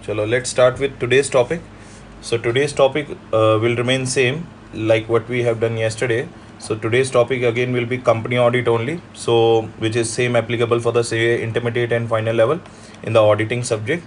Chalo, let's start with today's topic. So today's topic will remain same like what we have done yesterday. So today's topic again will be company audit only. So which is same applicable for the say intermediate and final level in the auditing subject.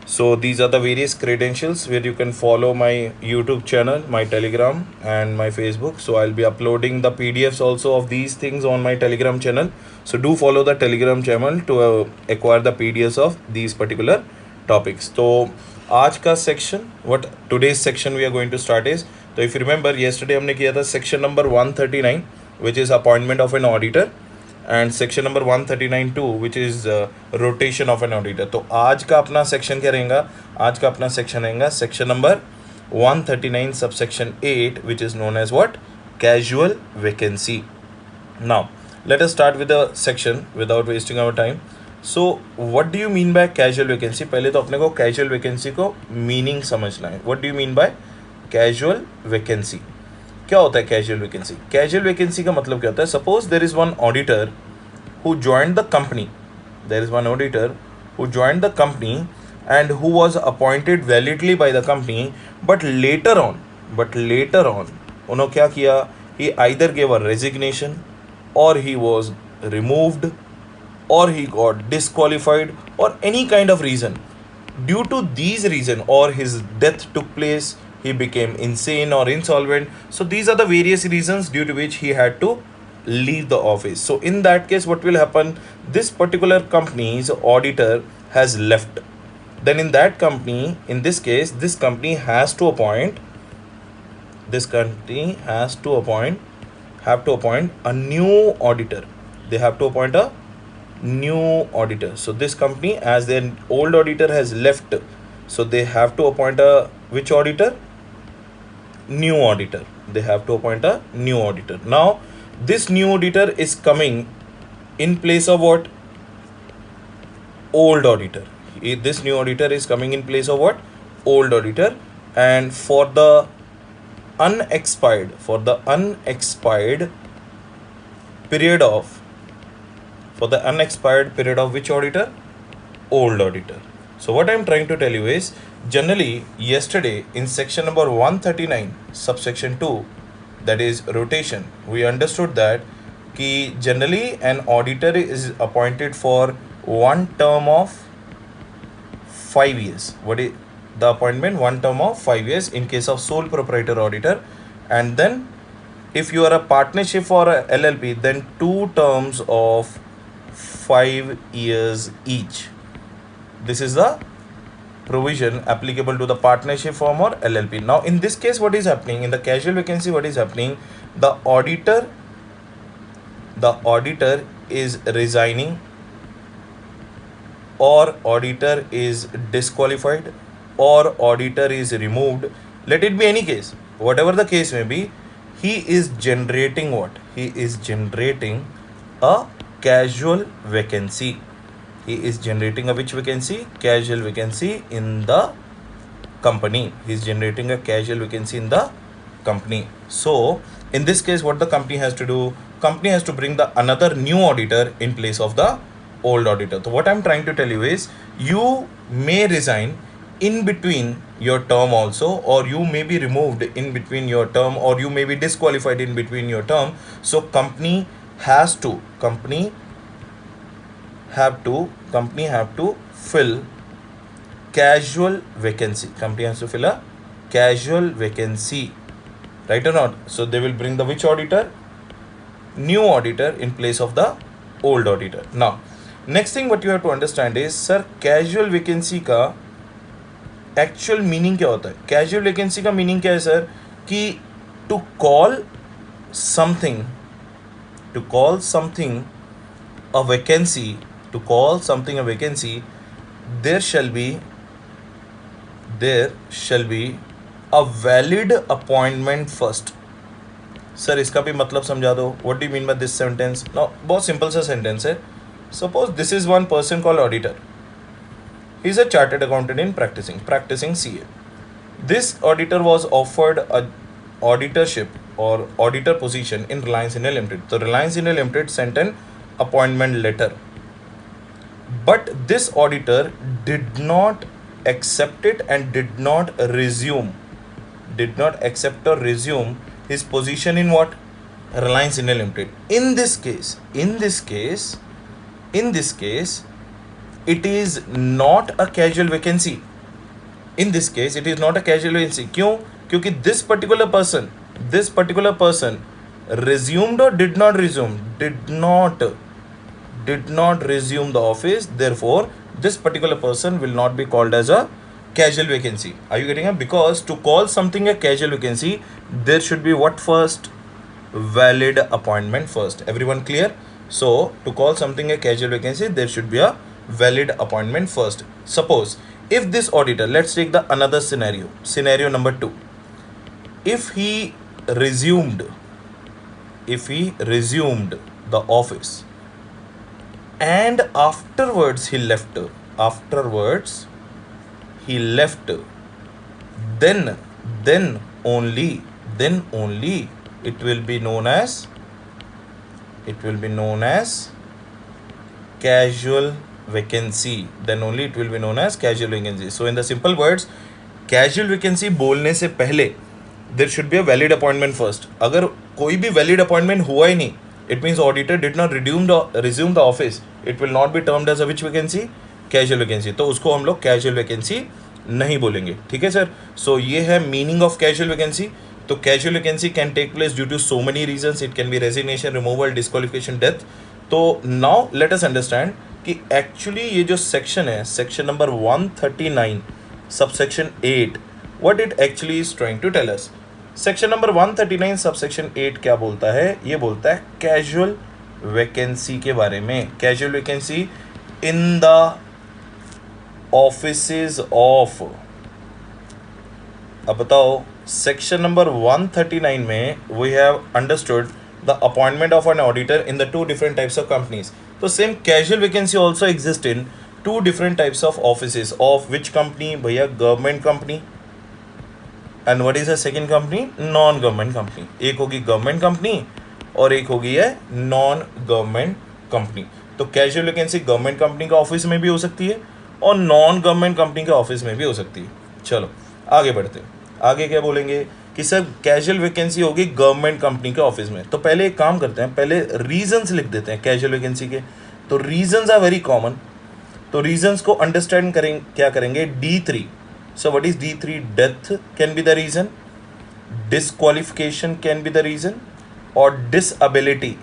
So these are the various credentials where you can follow my YouTube channel, my Telegram and my Facebook. So I'll be uploading the PDFs also of these things on my Telegram channel. So do follow the Telegram channel to acquire the PDFs of these particular topics. तो आज का section what today's section we are going to start is तो if you remember yesterday हमने किया था section number 139 which is appointment of an auditor and section number 139(2) which is rotation of an auditor. तो आज का अपना section क्या रहेगा? आज का अपना सेक्शन रहेगा section number 139 sub section 8 which is known as what casual vacancy. Now let us start with the section without wasting our time. So what do you mean by casual vacancy? पहले तो अपने को casual vacancy को meaning समझना है. What do you mean by casual vacancy? क्या होता है casual vacancy? Casual vacancy का मतलब क्या होता है? Suppose there is one auditor who joined the company. There is one auditor who joined the company and who was appointed validly by the company, but later on उन्होंने क्या किया? He either gave a resignation or he was removed or he got disqualified or any kind of reason. Due to these reason or his death took place, he became insane or insolvent. So these are the various reasons due to which he had to leave the office. So in that case what will happen? This particular company's auditor has left. Then in that company, in this case, this company has to appoint have to appoint a new auditor. They have to appoint a new auditor. So this company, as their old auditor has left, so they have to appoint a which auditor? New auditor. They have to appoint a new auditor. Now this new auditor is coming in place of what? Old auditor. This new auditor is coming in place of what? Old auditor. And for the unexpired period of which auditor? Old auditor. So what I am trying to tell you is, generally yesterday in section number 139 subsection 2, that is rotation, we understood that ki generally an auditor is appointed for one term of 5 years. What is the appointment? One term of 5 years in case of sole proprietor auditor, and then if you are a partnership or a LLP, then 2 terms of 5 years each. This is the provision applicable to the partnership firm or LLP. Now in this case what is happening? In the casual vacancy what is happening? The auditor is resigning, or auditor is disqualified, or auditor is removed. Let it be any case, whatever the case may be, he is generating what? He is generating a casual vacancy. He is generating a which vacancy? Casual vacancy in the company. He is generating a casual vacancy in the company. So in this case what the company has to do? Company has to bring the another new auditor in place of the old auditor. So what I'm trying to tell you is, you may resign in between your term also, or you may be removed in between your term, or you may be disqualified in between your term. So company have to fill casual vacancy. Company has to fill a casual vacancy, right or not? So they will bring the which auditor? New auditor in place of the old auditor. Now next thing what you have to understand is, sir, casual vacancy का actual meaning क्या होता है? Casual vacancy का meaning क्या है sir? कि to call something a vacancy, there shall be a valid appointment first. Sir इसका भी मतलब समझा दो. What do you mean by this sentence? Now बहुत सिंपल सा सेंटेंस है. Suppose this is one person called auditor. He is a chartered accountant in practicing CA. This auditor was offered a auditorship or auditor position in Reliance India Limited. So Reliance India Limited sent an appointment letter. But this auditor did not accept it and did not accept or resume his position in what? Reliance India Limited. In this case, it is not a casual vacancy. In this case, it is not a casual vacancy. क्यों? क्योंकि this particular person resumed or did not resume? Did not resume the office. Therefore, this particular person will not be called as a casual vacancy. Are you getting it? Because to call something a casual vacancy, there should be what first? Valid appointment first. Everyone clear? So to call something a casual vacancy, there should be a valid appointment first. Suppose if this auditor, let's take the another scenario number 2. If he resumed the office and afterwards he left, then only it will be known as casual vacancy. Then only it will be known as casual vacancy. So in the simple words, casual vacancy बोलने से पहले there should be a valid appointment first. अगर कोई भी valid appointment हुआ ही नहीं, it means auditor did not resume the office. It will not be termed as a which vacancy? Casual vacancy. तो उसको हम लोग casual vacancy नहीं बोलेंगे. ठीक है सर? So ये है meaning of casual vacancy. तो casual vacancy can take place due to so many reasons. It can be resignation, removal, disqualification, death. तो now let us understand कि actually ये जो section है, section number 139 subsection 8, what it actually is trying to tell us. Section number 139 subsection 8 क्या बोलता है? ये बोलता है casual vacancy के बारे में. Casual vacancy in the offices of. अब बताओ, section number 139 में we have understood the appointment of an auditor in the two different types of companies. So same casual vacancy also exists in two different types of offices. Of which company? भैया government company. And what is the second company? Non-government company. एक होगी government company और एक होगी है non-government company. तो casual vacancy government company का office में भी हो सकती है और non-government company के ऑफिस में भी हो सकती है. चलो आगे बढ़ते हैं. आगे क्या बोलेंगे कि सर कैजुअल वैकेंसी होगी गवर्नमेंट कंपनी के ऑफिस में. तो पहले एक काम करते हैं, पहले रीजंस लिख देते हैं कैजुअल वैकेंसी के. तो रीजंस आर वेरी कॉमन. तो रीजंस को अंडरस्टैंड करेंगे, क्या करेंगे? D3. So what is D3? Death can be the reason, disqualification can be the reason और disability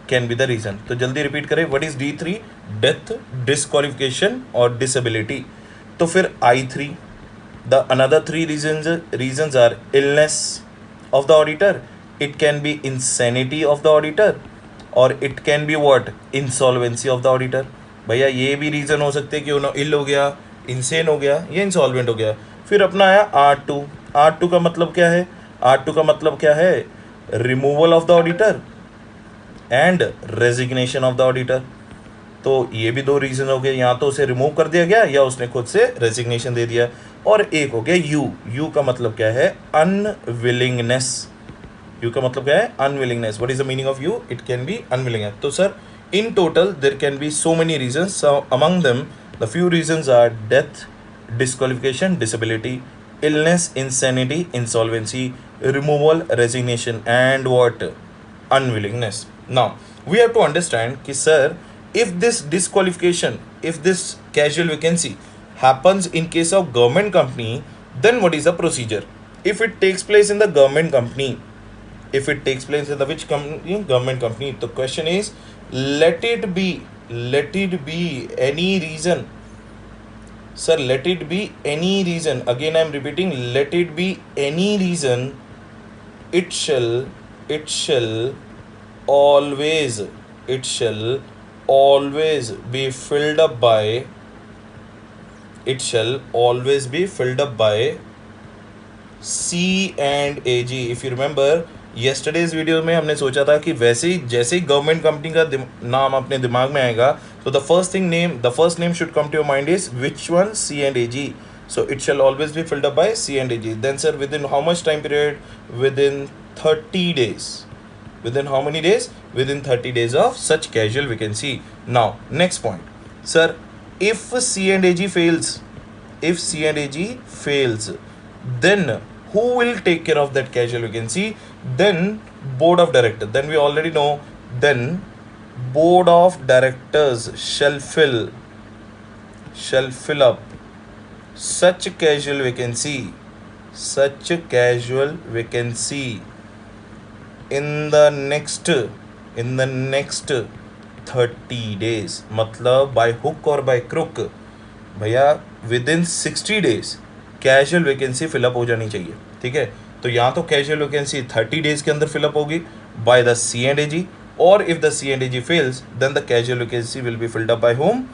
can be the reason. तो जल्दी रिपीट करें. What is D3? Death, disqualification और डिसएबिलिटी. तो फिर I3, the another three reasons are illness of the auditor, it can be insanity of the auditor or it can be what? Insolvency of the auditor. भैया ये भी reason हो सकते हैं कि उन्होंने इल हो गया, इंसेन हो गया या इंसॉल्वेंट हो गया. फिर अपना आया R2. R2 का मतलब क्या है? R2 का मतलब क्या है? Removal of the auditor and resignation of the auditor. तो ये भी दो रीजन हो गए. यहाँ तो उसे रिमूव कर दिया गया या उसने खुद से रेजिग्नेशन दे दिया. और एक हो गया यू का मतलब क्या है? अनविलिंगनेस. यू का मतलब क्या है? Unwillingness. What is the meaning of U? It can be unwillingness. तो sir in total there can be so many reasons. So among them the few reasons are death, disqualification, disability, illness, insanity, insolvency, removal, resignation and what? Unwillingness. Now we have to understand कि sir, if this disqualification, if this casual vacancy happens in case of government company, then what is the procedure? If it takes place in the government company, if it takes place in the which company? Government company. The question is, let it be any reason. Sir, let it be any reason. Again I am repeating, let it be any reason. It shall always be filled up by, it shall always be filled up by C and AG. If you remember yesterday's video में हमने सोचा था कि वैसे ही जैसे ही government company का नाम अपने दिमाग में आएगा, तो the first name should come to your mind is which one? C and AG. So it shall always be filled up by C and AG. Then sir, within how much time period? Within 30 days. Within how many days? Within 30 days of such casual vacancy. Now next point, sir, if C and AG fails, if C and AG fails, then who will take care of that casual vacancy? Then board of directors. Then we already know, then board of directors shall fill up such casual vacancy in the next 30 days. मतलब by hook or by crook भैया within 60 days casual vacancy fill up हो जानी चाहिए. ठीक है, तो यहाँ तो कैजुअल वैकेंसी 30 डेज के अंदर फिलअप होगी by the C and A G, और if the C and A G fails then the casual vacancy will be filled up by whom?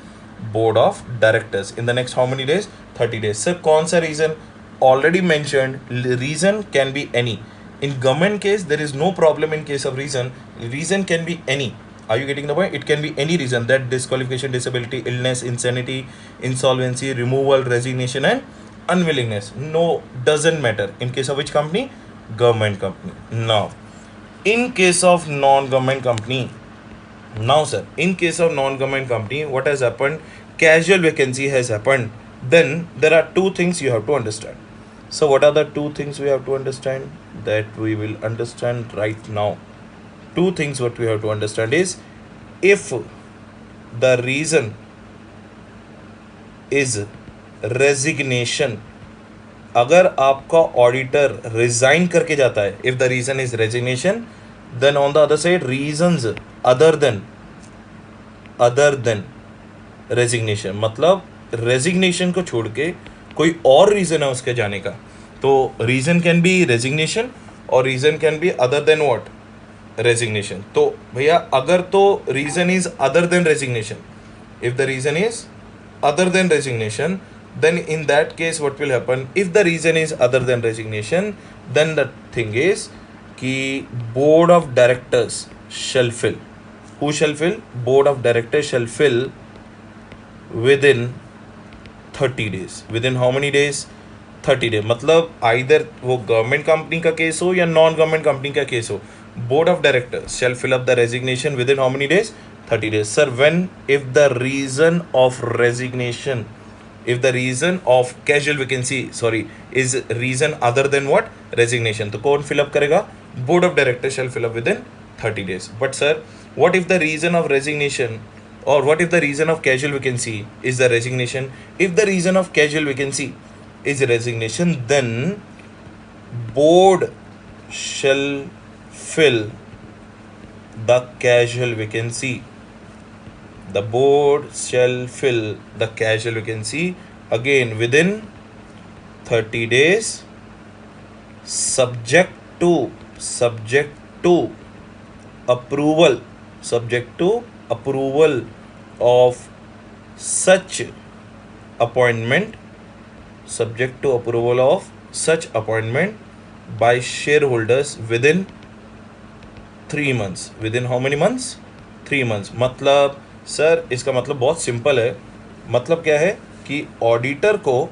Board of directors in the next how many days? 30 days. Sir कौन सा reason? Already mentioned, reason can be any. In government case, there is no problem in case of reason. Reason can be any. Are you getting the point? It can be any reason, that disqualification, disability, illness, insanity, insolvency, removal, resignation and unwillingness. No, doesn't matter. In case of which company? Government company. Now, in case of non-government company, now sir, in case of non-government company, what has happened? Casual vacancy has happened. Then there are two things you have to understand. So what are the two things we have to understand? That we will understand right now. Two things what we have to understand is, if the reason is resignation, अगर आपका auditor resign करके जाता है, if the reason is resignation, then on the other side reasons other than resignation, मतलब resignation को छोड़ के कोई और रीजन है उसके जाने का, तो रीजन कैन बी रेजिग्नेशन और reason can be other than what? Resignation. तो भैया अगर तो reason is other than resignation, if the reason is other than resignation, then in that case what will happen? If the reason is other than resignation, then the thing is कि board of directors shall fill. Who shall fill? Board of directors shall fill within 30 days. Within how many days? 30 days. मतलब either वो government company का case हो या non government company का case हो, board of directors shall fill up the resignation within how many days? 30 days. Sir, when? If the reason of resignation, if the reason of casual vacancy, sorry, is reason other than what? Resignation. तो कौन fill up करेगा? Board of directors shall fill up within 30 days. But sir, what if the reason of resignation, or what if the reason of casual vacancy is the resignation? If the reason of casual vacancy is resignation, then board shall fill the casual vacancy. The board shall fill the casual vacancy again within 30 days, subject to approval of such appointment, by shareholders within 3 months. Within how many months? 3 months. मतलब sir इसका मतलब बहुत simple है. मतलब क्या है कि auditor को,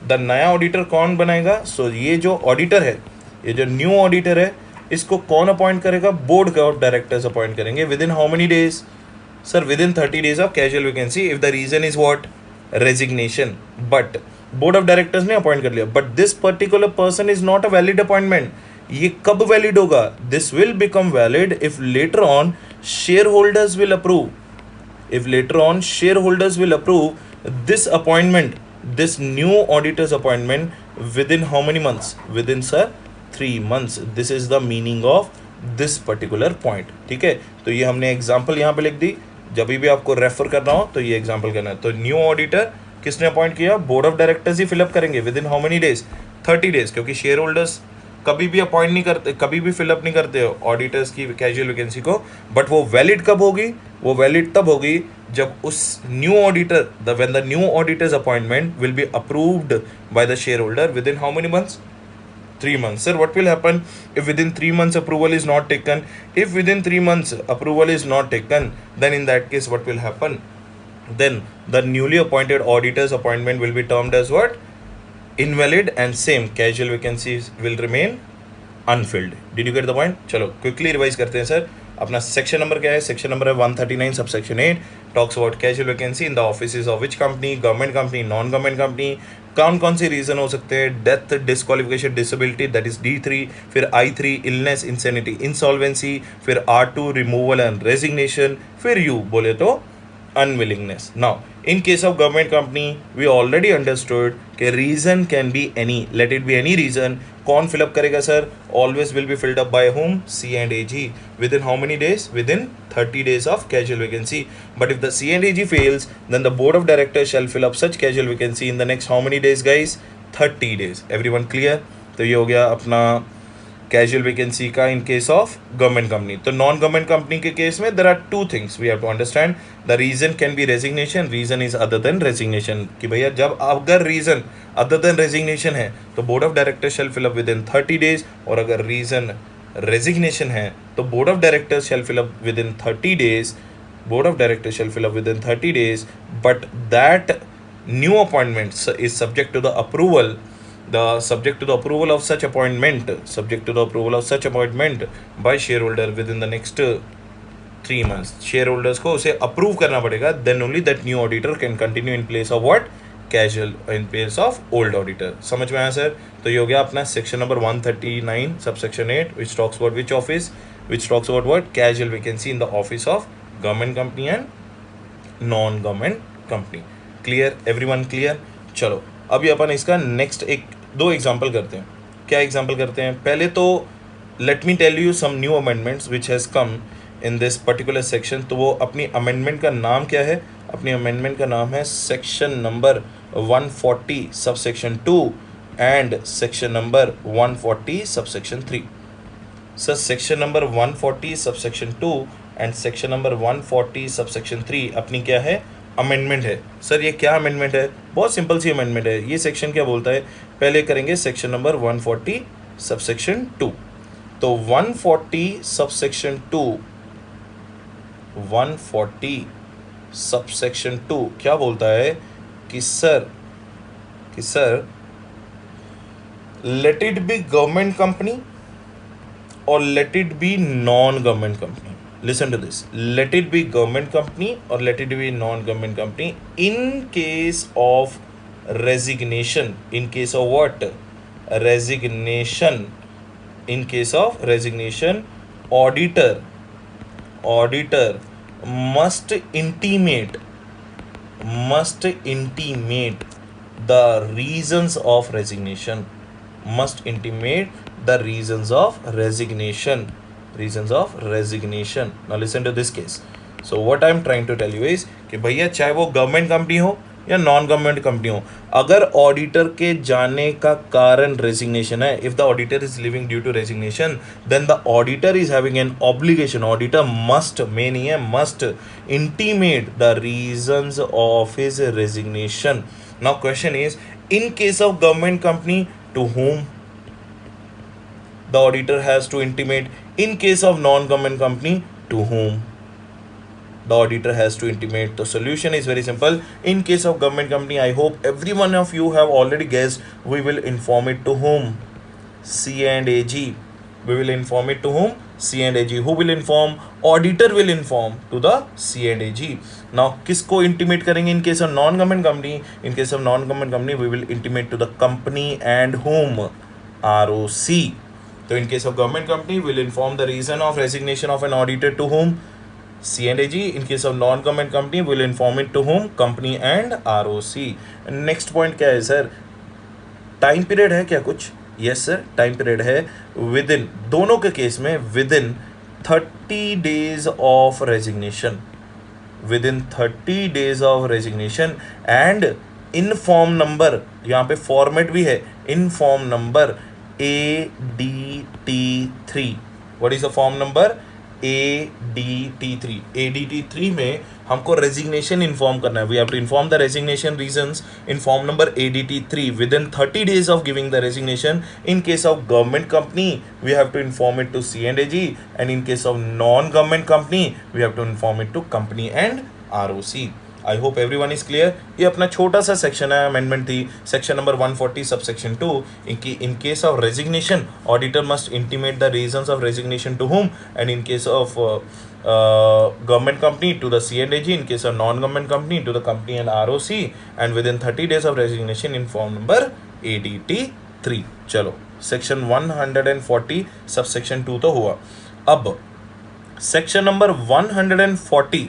द नया ऑडिटर कौन बनाएगा? सो ये जो ऑडिटर है, ये जो न्यू ऑडिटर है, इसको कौन अपॉइंट करेगा? बोर्ड ऑफ डायरेक्टर्स अपॉइंट करेंगे. With in how many days? Sir with in 30 days of casual vacancy, if the reason is what? Resignation. But board of directors ने अपॉइंट कर लिया, but this particular person is not a valid appointment. ये कब valid होगा? This will become valid if later on shareholders will approve. If later on shareholders will approve this appointment, this new auditor's appointment within how many months? Within sir 3 months. This is the meaning of this particular point. ठीक है, तो ये हमने example यहाँ पे लिख दी. जब भी आपको रेफर करना हो तो ये एग्जाम्पल करना है. तो न्यू ऑडिटर किसने अपॉइंट किया? बोर्ड ऑफ डायरेक्टर्स ही फिलअप करेंगे. With in how many days? 30 days. क्योंकि शेयर होल्डर्स कभी भी अपॉइंट नहीं करते, कभी भी फिलअप नहीं करते हो ऑडिटर्स की कैजुअल वैकेंसी को. बट वो वैलिड कब होगी? वो वैलिड तब होगी जब उस new auditor, when the new auditors appointment will be approved by the share holder with in how many months? 3 months. Sir, what will happen if within 3 months approval is not taken? If within 3 months approval is not taken, then in that case what will happen? Then the newly appointed auditor's appointment will be termed as what? Invalid, and same casual vacancies will remain unfilled. Did you get the point? चलो quickly revise करते हैं sir. अपना section number क्या है, section number है 139 subsection 8, talks about casual vacancy in the offices of which company, government company, non government company, कौन कौन से रीजन हो सकते हैं, death, disqualification, disability, that is D3, फिर I3 इलनेस, इंसेनिटी, इंसॉल्वेंसी, फिर R2 रिमूवल एंड रेजिग्नेशन, फिर U बोले तो unwillingness. Now, in case of government company, we already understood कि reason can be any. Let it be any reason. कौन fill up करेगा sir? Always will be filled up by whom? C and AG. Within how many days? Within 30 days of casual vacancy. But if the C and AG fails, then the board of directors shall fill up such casual vacancy in the next how many days, guys? 30 days. Everyone clear? तो ये हो गया अपना casual vacancy का in case of government company. तो non government company के case में there are two things we have to understand. The reason can be resignation, reason is other than resignation. कि भैया जब अगर रीजन अदर देन रेजिग्नेशन है तो board of directors shall fill up with in 30 days, और अगर reason resignation है तो board of directors shall fill up with in 30 days. Board of directors shall fill up with in 30 days, but that new appointment is subject to the approval, subject to the approval of such appointment by shareholder within the next 3 months. shareholders को उसे approve करना पड़ेगा, then only that new auditor can continue in place of what? Casual, in place of old auditor. समझ में आया sir? तो ये हो गया अपना section number 139 subsection 8 which talks about which office, which talks about what? Casual vacancy in the office of government company and non-government company. Clear? Everyone clear? चलो अभी अपन इसका नेक्स्ट दो एग्जाम्पल करते हैं. क्या एग्जाम्पल करते हैं? पहले तो let me tell you some new amendments which has come in this particular section. तो वो अपनी अमेंडमेंट का नाम क्या है? अपनी अमेंडमेंट का नाम है section number 140 subsection 2 and section number 140 subsection 3. Sir section number 140 subsection 2 and section number 140 subsection 3 अपनी क्या है? अमेंडमेंट है. सर ये क्या अमेंडमेंट है? बहुत सिंपल सी अमेंडमेंट है. ये सेक्शन क्या बोलता है? पहले करेंगे सेक्शन नंबर 140 सबसेक्शन 2. तो 140 सबसेक्शन 2, 140 सबसेक्शन 2 क्या बोलता है कि sir let it be government company और let it be non government company. Listen to this. Let it be government company or let it be non-government company. In case of resignation, in case of what? Resignation. In case of resignation, auditor must intimate the reasons of resignation. Must intimate the reasons of resignation. Now listen to this case. So what I am trying to tell you is कि भैया चाहे वो government company हो या non government company हो, अगर auditor के जाने का कारण रेजिग्नेशन है, if the auditor is living due to resignation, then the auditor is having an obligation. Auditor must, में नहीं है, must intimate the reasons of his resignation. Now question is, in case of government company, to whom the auditor has to intimate? In case of non-government company, to whom the auditor has to intimate? The solution is very simple. In case of government company, I hope every one of you have already guessed, we will inform it to whom? C and AG. We will inform it to whom? C and AG. Who will inform? Auditor will inform to the C and AG. Now किसको intimate करेंगे? In case of non-government company, in case of non-government company, we will intimate to the company and whom? ROC. So in case of government company, we'll inform the reason of resignation of an auditor to whom? C and AG. In case of non-government company, we'll inform it to whom? Company and ROC. Next point क्या है sir? Time period है क्या कुछ? Yes sir, time period है within, दोनों के case में within 30 days of resignation. Within 30 days of resignation and in form number, यहाँ पे फॉर्मेट भी है, इन form number ADT3. What is the form number? ADT3. ADT3 में हमको रेजिग्नेशन इन्फॉर्म करना है. We have to inform the resignation reasons in form number ADT3 within 30 days of giving the resignation. In case of government company, we have to inform it to C and AG, and in case of non-government company, we have to inform it to company and ROC. I hope everyone is clear. ये अपना छोटा सा section है, amendment थी section number 140 sub section 2। In case of resignation auditor must intimate the reasons of resignation to whom, and in case of government company to the C&AG, in case of non-government company to the company and ROC, and within 30 days of resignation in form number ADT 3। चलो section 140 sub section 2 तो हुआ। अब section number 140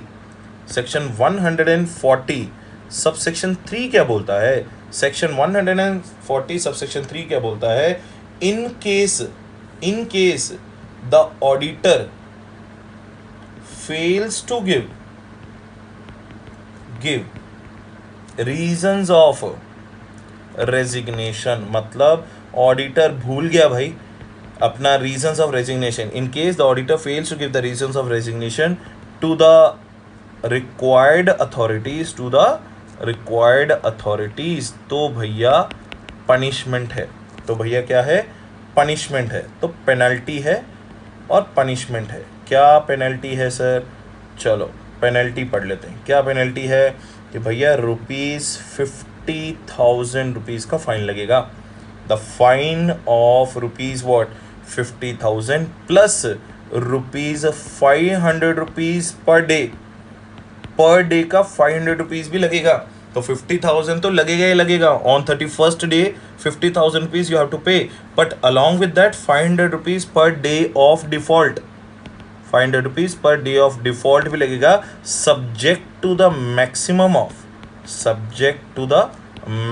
section 140 sub section 3 क्या बोलता है? Section 140 sub section 3 क्या बोलता है? In case the auditor fails to give reasons of resignation, मतलब ऑडिटर भूल गया भाई अपना reasons of resignation। in case the auditor fails to give the reasons of resignation to the required authorities तो भैया पनिशमेंट है। तो भैया क्या है? पनिशमेंट है। तो पेनल्टी है और पनिशमेंट है। क्या पेनल्टी है सर? चलो पेनल्टी पढ़ लेते हैं। क्या पेनल्टी है कि भैया ₹50,000 का फाइन लगेगा। The fine of rupees what 50,000 plus ₹500 per day का ₹500 भी लगेगा। तो 50,000 तो लगेगा ही लगेगा। On 31st day ₹50,000 you have to pay, but along with that ₹500 पर डे ऑफ डिफॉल्ट, ₹500 पर डे ऑफ डिफॉल्ट भी लगेगा, subject to the maximum of ₹5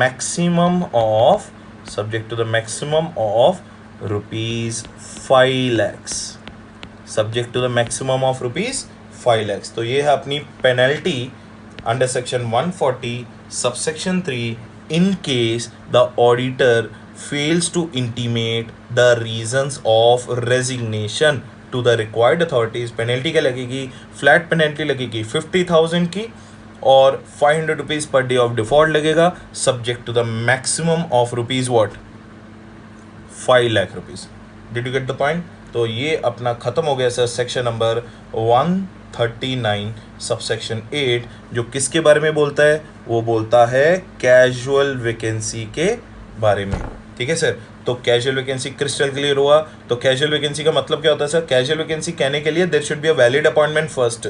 lakhs, subject to the maximum of ₹5 lakhs। तो ये है अपनी penalty under section 140 subsection 3 in case the auditor fails to intimate the reasons of resignation to the required authorities। Penalty क्या लगेगी? Flat penalty लगेगी 50,000 की और ₹500 पर डे ऑफ डिफॉल्ट लगेगा, subject to the maximum of rupees what 5 lakh rupees. Did you get the point? तो ये अपना खत्म हो गया सर सेक्शन नंबर 139 सबसेक्शन 8, जो किसके बारे में बोलता है? वो बोलता है कैजुअल वैकेंसी के बारे में। ठीक है सर। तो कैजुअल वैकेंसी क्रिस्टल क्लियर हुआ। तो कैजुअल वैकेंसी का मतलब क्या होता है सर? कैजुअल वैकेंसी कहने के लिए there should be a valid appointment first.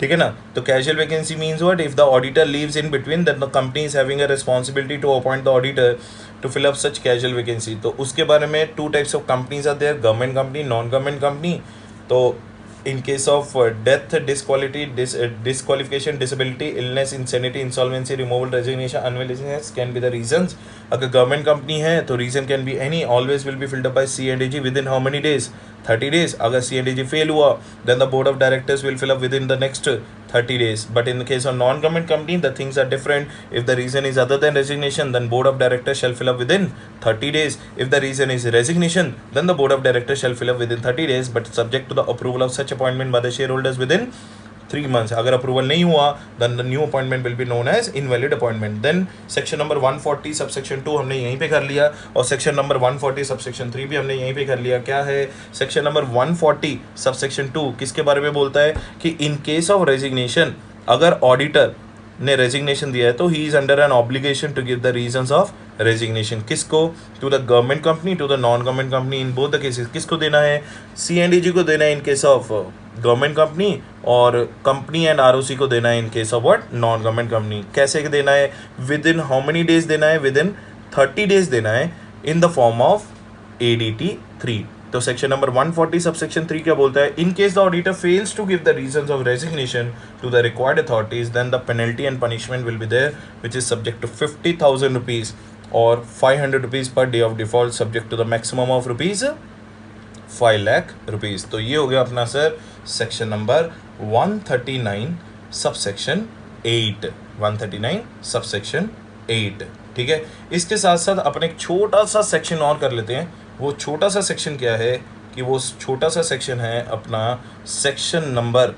ठीक है ना? तो casual vacancy means what? If the auditor leaves in between that the company is having a responsibility to appoint the auditor to fill up such casual vacancy. तो उसके बारे में 2 types of companies are there, government company, non government company. तो in case of death, disqualification, disability, illness, insanity, insolvency, removal, resignation, unwillingness can be the reasons। अगर government company है तो reason can be any, always will be filled up by C&AG with in how many days? 30 days। अगर C&AG fail हुआ then the board of directors will fill up with in the next 30 days। But in the case of non government company the things are different. If the reason is other than resignation then board of directors shall fill up with in 30 days। If the reason is resignation then the board of directors shall fill up with in 30 days, but subject to the approval of such appointment by the shareholders with in 3 months। अगर approval नहीं हुआ then the new appointment will be known as invalid appointment. Then section number 140 subsection 2 हमने यहीं पे कर लिया, और section number 140 subsection 3 भी हमने यहीं पे कर लिया। क्या है सेक्शन नंबर 140 सबसेक्शन 2? किसके बारे में बोलता है कि इन केस ऑफ रेजिग्नेशन, अगर ऑडिटर ने रेजिग्नेशन दिया है तो he is under an obligation to give the reasons of resignation. किसको? To the government company, to the non government company. In both the cases किसको देना है? C&AG को देना है in case of government company, और कंपनी एंड ROC को देना है in case of what? Non government company. कैसे देना है? With in how many days देना है? विद इन 30 days देना है in the form of ADT 3। तो सेक्शन नंबर 140 सबसेक्शन 3 क्या बोलता है? In case the auditor fails to give the reasons of resignation to the required authorities then the penalty and punishment will be there which is subject to ₹50,000 और ₹500 पर day of default, subject to the maximum of ₹5 lakh। तो ये हो गया अपना sir section number 139 subsection 8, 139 subsection 8। ठीक है। इसके साथ साथ अपने एक छोटा सा सेक्शन और कर लेते हैं। वो छोटा सा सेक्शन क्या है कि वो छोटा सा सेक्शन है अपना सेक्शन नंबर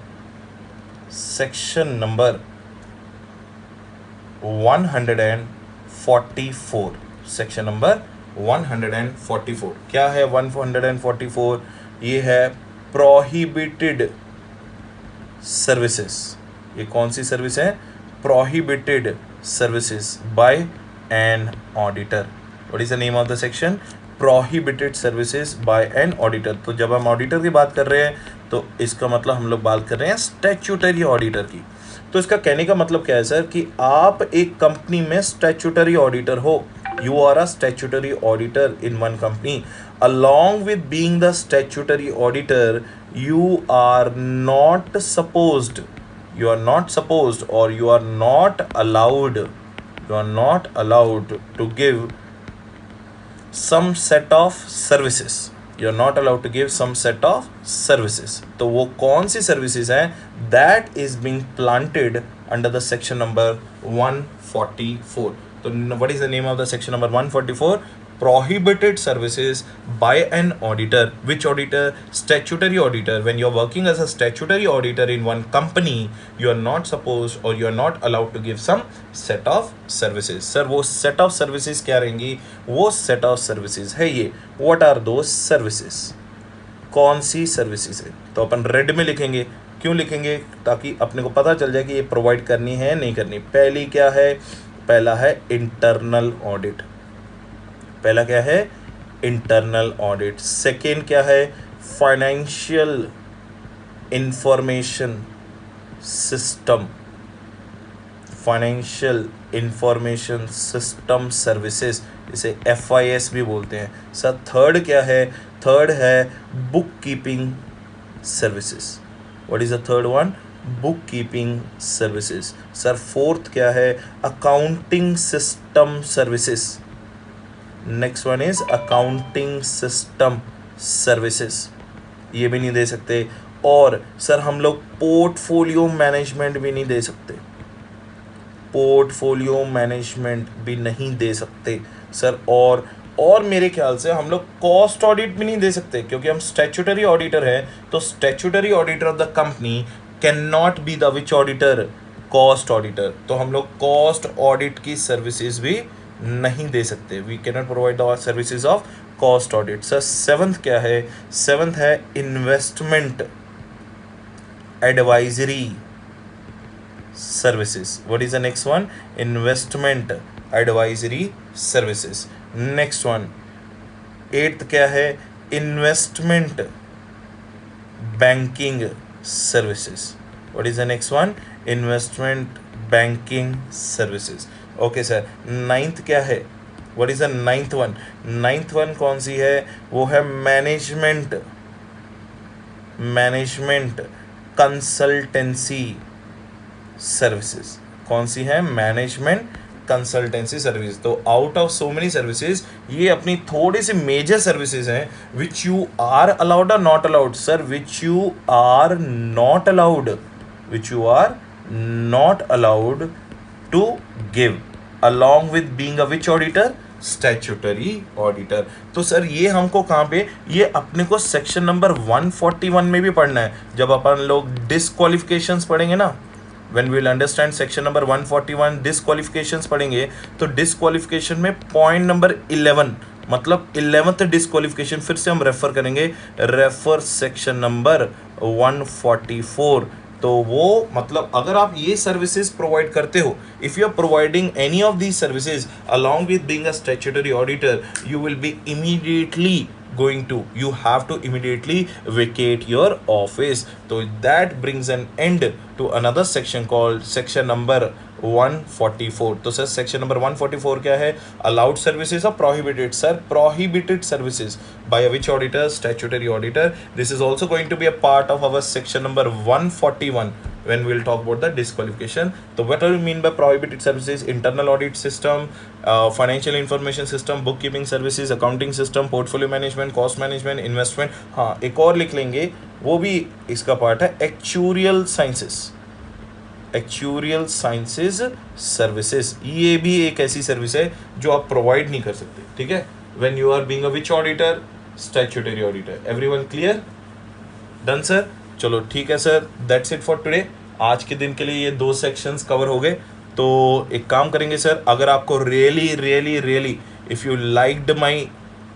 144। सेक्शन नंबर 144 क्या है? 144 ये है प्रोहिबिटेड सर्विसेज। ये कौन सी सर्विस है? prohibited services by an auditor. What is the name of the section? Prohibited services by an auditor. तो जब हम ऑडिटर की बात कर रहे हैं तो इसका मतलब हम लोग बात कर रहे हैं स्टैट्यूटरी ऑडिटर की. तो इसका कहने का मतलब क्या है सर कि आप एक कंपनी में स्टैट्यूटरी ऑडिटर हो. You are a statutory auditor in one company. Along with being the statutory auditor, you are not supposed or you are not allowed to give some set of services. You are not allowed to give some set of services. तो वो कौन सी services हैं? That is being planted under the section number 144. So what is the name of the section number 144? Prohibited services by an auditor. Which auditor? Statutory auditor. When you are working as a statutory auditor in one company, you are not supposed or you are not allowed to give some set of services. Sir, वो set of services क्या रहेंगी? वो set of services है ये. What are those services? कौन सी services है? तो अपन red में लिखेंगे. क्यों लिखेंगे? ताकि अपने को पता चल जाए कि ये प्रोवाइड करनी है नहीं करनी. पहली क्या है? पहला है इंटरनल ऑडिट. पहला क्या है? Internal audit. सेकेंड क्या है? Financial information system. Financial information system services, इसे FIS भी बोलते हैं. सर थर्ड क्या है? थर्ड है book keeping services. What is the third one? Book keeping services. Sir fourth क्या है? Accounting system services. Next one is accounting system services. ये भी नहीं दे सकते. और सर हम लोग पोर्टफोलियो मैनेजमेंट भी नहीं दे सकते. पोर्टफोलियो मैनेजमेंट भी नहीं दे सकते सर. और मेरे ख्याल से हम लोग कॉस्ट ऑडिट भी नहीं दे सकते, क्योंकि हम स्टैट्यूटरी ऑडिटर हैं. तो statutory auditor of the company can not be the which auditor? Cost auditor. तो हम लोग कॉस्ट ऑडिट की सर्विसेज भी नहीं दे सकते. We can not provide the services of cost audit. Sir seventh क्या है? सेवंथ है investment advisory services. What is the next one? Investment advisory services. Next one eighth क्या है? Investment banking services. What is the next one? Investment banking services. Okay sir. Ninth क्या है? What is the ninth one? Ninth one कौन सी है? वो है management consultancy services. कौन सी है? Management consultancy service. तो out of so many services ये अपनी थोड़ी सी मेजर सर्विसेज हैं विच यू आर अलाउड और not allowed. Sir which you are not allowed to give along with being a which auditor? Statutory auditor. तो sir ये हमको कहाँ पे? ये अपने को सेक्शन नंबर 141 में भी पढ़ना है. जब अपन लोग डिसक्वालिफिकेशंस पढ़ेंगे ना, when we will understand section number 141 disqualifications पढ़ेंगे, तो डिसक्वालिफिकेशन में पॉइंट नंबर 11 मतलब 11th डिसक्वालिफिकेशन फिर से हम रेफर करेंगे. Refer section number 144. तो वो मतलब अगर आप ये सर्विसेज प्रोवाइड करते हो, if you are providing any of these services along with being a statutory auditor, you will be immediately you have to immediately vacate your office. So that brings an end to another section called section number 144. तो sir section number 144 क्या है? Allowed services और prohibited. Sir prohibited services by which auditor? Statutory auditor. This is also going to be a part of our section number 141 when we'll talk about the disqualification. So what do you mean by prohibited services? Internal audit system, financial information system, bookkeeping services, accounting system, portfolio management, cost management, investment. हाँ एक और लिख लेंगे, वो भी इसका part है. actuarial sciences services. ये भी एक ऐसी सर्विस है जो आप प्रोवाइड नहीं कर सकते. ठीक है? when you are being a which auditor? Statutory auditor. Everyone clear? Done sir? चलो ठीक है sir. That's it for today. आज के दिन के लिए ये 2 सेक्शंस कवर हो गए. तो एक काम करेंगे सर, अगर आपको really if you liked my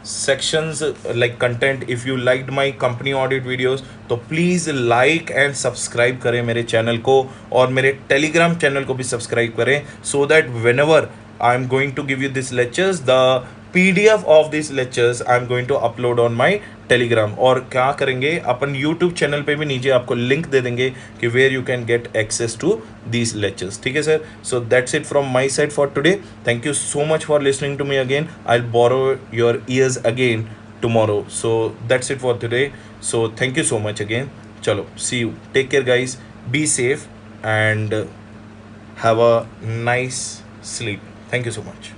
sections like content. If you liked my company audit videos, तो प्लीज़ लाइक एंड सब्सक्राइब करें मेरे चैनल को, और मेरे टेलीग्राम चैनल को भी सब्सक्राइब करें, so that whenever I am going to give you this lectures, the PDF of these lectures I am going to upload on my Telegram. और क्या करेंगे अपन यूट्यूब चैनल पे भी नीचे आपको लिंक दे देंगे कि where you can get access to these lectures. ठीक है sir. So that's it from my side for today. Thank you so much for listening to me again. I will borrow your ears again tomorrow. So that's it for today. So thank you so much again. Chalo, see you. Take care guys. Be safe and have a nice sleep. Thank you so much.